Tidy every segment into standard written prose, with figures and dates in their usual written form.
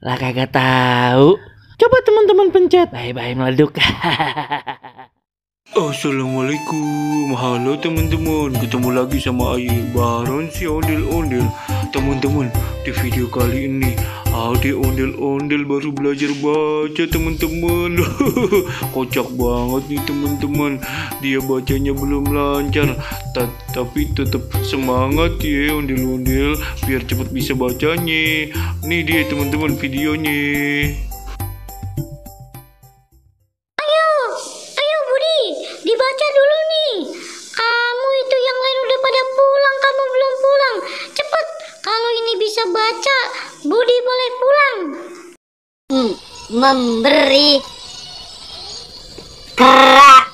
Lah kagak tahu. Coba teman-teman pencet. Bye-bye meleduk. Assalamualaikum, halo teman-teman, ketemu lagi sama Ayi Baron si ondel-ondel. Teman-teman, di video kali ini ada ondel-ondel baru belajar baca teman-teman. Kocak banget nih teman-teman. Dia bacanya belum lancar, tapi tetap semangat ya ondel-ondel biar cepat bisa bacanya. Nih dia teman-teman videonya. Dibaca dulu nih. Kamu itu yang lain udah pada pulang, kamu belum pulang. Cepet, kalau ini bisa baca, Budi boleh pulang. Memberi kerak.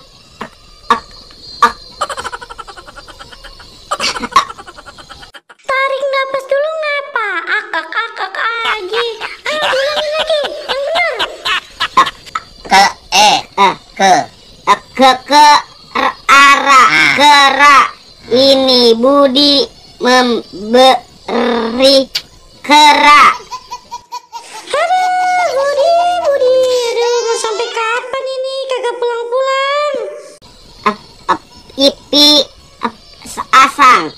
Tarik napas dulu ngapa? Akak lagi. Ayo ulangin lagi, yang benar. Kerak. Ini Budi memberi kerak. Aduh, Budi. Aduh, mau sampai kapan ini kagak pulang-pulang? Ipi asang.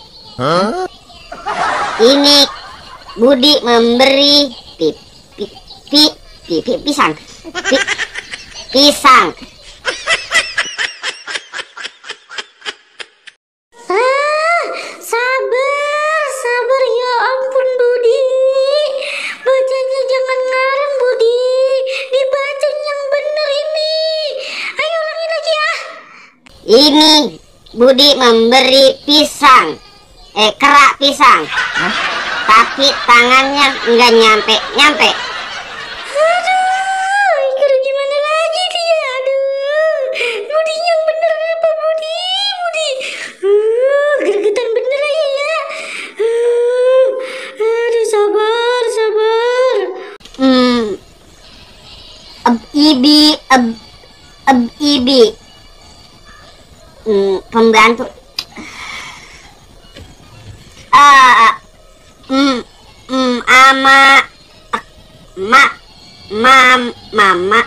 Ini Budi memberi pisang. Sabar ya ampun Budi. Bacanya jangan ngarang Budi. Dibacanya yang bener ini. Ayo ulangin lagi ya. Ini Budi memberi kerak pisang. Tapi tangannya nggak nyampe. Aduh, kira gimana lagi dia? Aduh, Budi yang bener apa Budi? Gregetan bener aja ya. Aduh, sabar. Ibi. Pembantu. Mama.